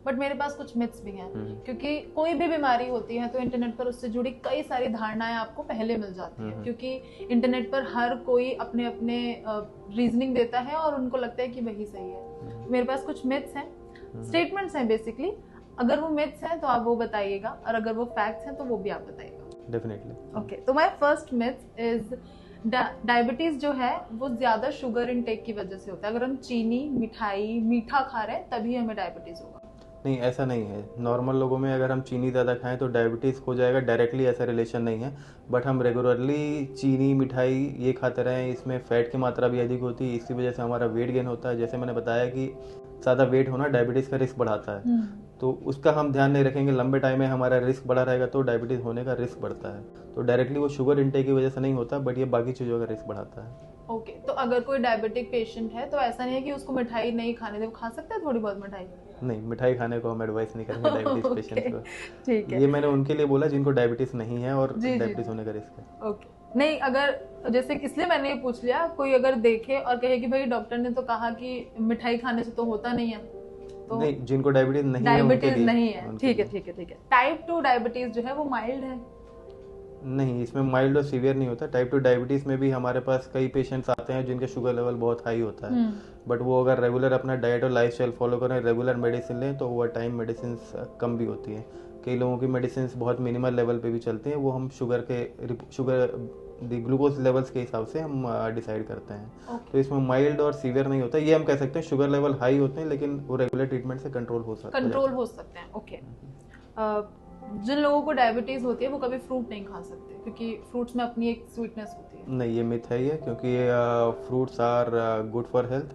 But मेरे पास कुछ myths भी हैं, क्योंकि कोई भी बीमारी होती है तो इंटरनेट पर उससे जुड़ी कई सारी धारणाएं आपको पहले मिल जाती हैं, क्योंकि इंटरनेट पर हर कोई अपने अपने रीजनिंग देता है और उनको लगता है कि वही सही है। मेरे पास कुछ मिथ्स हैं, स्टेटमेंट्स हैं बेसिकली। अगर वो मिथ्स हैं तो आप वो बताइएगा, और अगर वो फैक्ट्स हैं तो वो भी आप बताइएगा। डेफिनेटली। ओके, तो my first myth is diabetes जो है वो ज्यादा शुगर इनटेक की वजह से होता है। अगर हम चीनी, मिठाई, मीठा खा रहे हैं तभी हमें डायबिटीज होगा। नहीं, ऐसा नहीं है। नॉर्मल लोगों में अगर हम चीनी ज़्यादा खाएं तो डायबिटीज़ हो जाएगा, डायरेक्टली ऐसा रिलेशन नहीं है। बट हम रेगुलरली चीनी, मिठाई ये खाते रहें, इसमें फ़ैट की मात्रा भी अधिक होती है, इसकी वजह से हमारा वेट गेन होता है। जैसे मैंने बताया कि ज़्यादा वेट होना डायबिटीज़ का रिस्क बढ़ाता है, तो उसका हम ध्यान नहीं रखेंगे, लंबे टाइम में हमारा रिस्क बढ़ा रहेगा तो डायबिटीज़ होने का रिस्क बढ़ता है। तो डायरेक्टली वो शुगर इंटेक की वजह से नहीं होता, बट ये बाकी चीज़ों का रिस्क बढ़ाता है। ओके, तो अगर कोई डायबिटिक पेशेंट है तो ऐसा नहीं है कि उसको मिठाई नहीं खाने दे, वो खा सकता है थोड़ी बहुत मिठाई? नहीं, मिठाई खाने को हम एडवाइस नहीं करेंगे डायबिटीज़ पेशेंट्स को। ठीक है, ये मैंने उनके लिए बोला जिनको डायबिटीज़ नहीं है और डायबिटीज़ होने का रिस्क है। ओके। नहीं, अगर जैसे इसलिए मैंने ये पूछ लिया, कोई अगर देखे और कहे कि भाई डॉक्टर ने तो कहा कि मिठाई खाने से तो होता नहीं है, तो नहीं, जिनको डायबिटीज नहीं है डायबिटीज नहीं है, ठीक है ठीक है ठीक है। टाइप 2 डायबिटीज जो है वो माइल्ड है? नहीं, इसमें माइल्ड और सीवियर नहीं होता। टाइप 2 डायबिटीज़ में भी हमारे पास कई पेशेंट्स आते हैं जिनके शुगर लेवल बहुत हाई होता है, बट वो अगर रेगुलर अपना डाइट और लाइफस्टाइल फॉलो करें, रेगुलर मेडिसिन लें, तो ओवर टाइम मेडिसिन कम भी होती हैं। कई लोगों की मेडिसिन बहुत मिनिमल लेवल पे भी चलती हैं, वो हम ग्लूकोज लेवल्स के हिसाब से हम डिसाइड करते हैं। तो इसमें माइल्ड और सीवियर नहीं होता। ये हम कह सकते हैं शुगर लेवल हाई होते हैं, लेकिन वो रेगुलर ट्रीटमेंट से कंट्रोल हो सकते हैं। ओके, जिन लोगों को डायबिटीज होती है वो कभी फ्रूट नहीं खा सकते, क्योंकि फ्रूट्स में अपनी एक स्वीटनेस होती है। नहीं, ये मिथ है ये, क्योंकि fruits are good for health.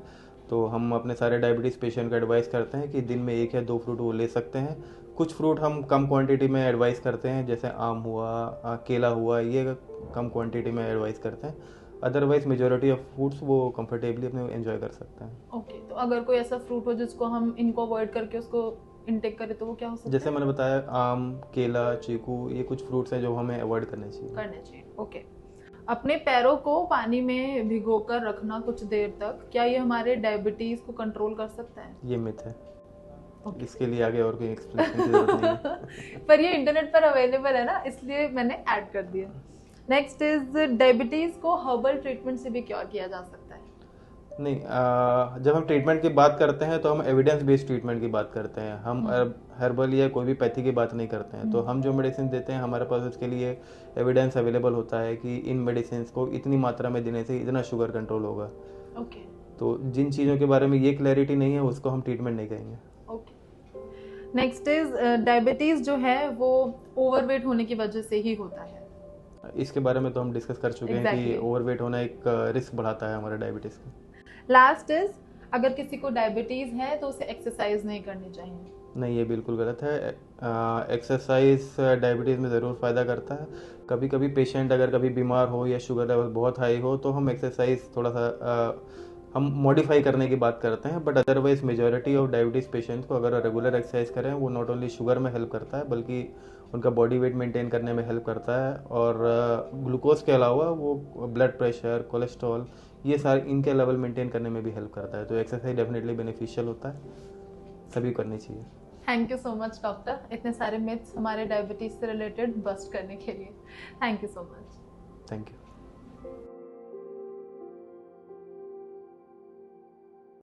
तो हम अपने सारे डायबिटीज़ पेशेंट को एडवाइस करते हैं कि दिन में 1 या 2 फ्रूट वो ले सकते हैं। कुछ फ्रूट हम कम क्वांटिटी में एडवाइस करते हैं, जैसे आम हुआ, केला हुआ, ये कम क्वांटिटी में एडवाइस करते हैं। अदरवाइज मेजॉरिटी ऑफ फ्रूट्स वो कंफर्टेबली अपने एंजॉय कर सकते हैं। ओके, तो अगर कोई ऐसा फ्रूट हो जिसको हम इनको अवॉइड करके उसको इनटेक करें तो वो क्या हो सकता है? जैसे मैंने बताया, आम, केला, चीकू, ये कुछ फ्रूट्स हैं जो हमें अवॉइड करने चाहिए। ओके, अपने पैरों को पानी में भिगोकर रखना कुछ देर तक, क्या ये हमारे डायबिटीज को कंट्रोल कर सकता है? ये मिथ है। इसके लिए आगे और कोई एक्सप्लेनेशन की जरूरत नहीं है। पर ये इंटरनेट पर अवेलेबल है ना, इसलिए मैंने ऐड कर दिया। नेक्स्ट इज, डायबिटीज को हर्बल ट्रीटमेंट से भी क्योर किया जा सकता है? नहीं, जब हम ट्रीटमेंट की बात करते हैं तो हम एविडेंस बेस्ड ट्रीटमेंट की बात करते हैं। हम हर्बल या कोई भी पैथी की बात नहीं करते हैं। तो हम जो मेडिसिन देते हैं, हमारे पास उसके लिए एविडेंस अवेलेबल होता है कि इन मेडिसिन को इतनी मात्रा में देने से इतना शुगर कंट्रोल होगा। ओके, तो जिन चीज़ों के बारे में ये क्लैरिटी नहीं है उसको हम ट्रीटमेंट नहीं कहेंगे। ओके, नेक्स्ट इज, डायबिटीज जो है वो ओवरवेट होने की वजह से ही होता है। इसके बारे में तो हम डिस्कस कर चुके हैं कि ओवरवेट होना एक रिस्क बढ़ाता है हमारे डायबिटीज़ का। लास्ट इज, अगर किसी को डायबिटीज है तो उसे एक्सरसाइज नहीं करनी चाहिए? नहीं, ये बिल्कुल गलत है। एक्सरसाइज डायबिटीज़ में ज़रूर फ़ायदा करता है। कभी कभी पेशेंट अगर कभी बीमार हो या शुगर लेवल बहुत हाई हो तो हम एक्सरसाइज थोड़ा सा हम मॉडिफाई करने की बात करते हैं, but otherwise majority of diabetes patients को अगर रेगुलर एक्सरसाइज करें, वो नॉट ओनली शुगर में हेल्प करता है बल्कि उनका बॉडी वेट मेंटेन करने में हेल्प करता है। और ग्लूकोज के अलावा वो ब्लड प्रेशर, कोलेस्ट्रॉल, ये सारे इनके लेवल मेंटेन करने में भी हेल्प करता है। तो एक्सरसाइज डेफिनेटली बेनिफिशियल होता है, सभी करनी चाहिए। Thank you so much doctor, इतने सारे मिथ्स हमारे डायबिटीज से रिलेटेड बस्ट करने के लिए। Thank you so much. Thank you.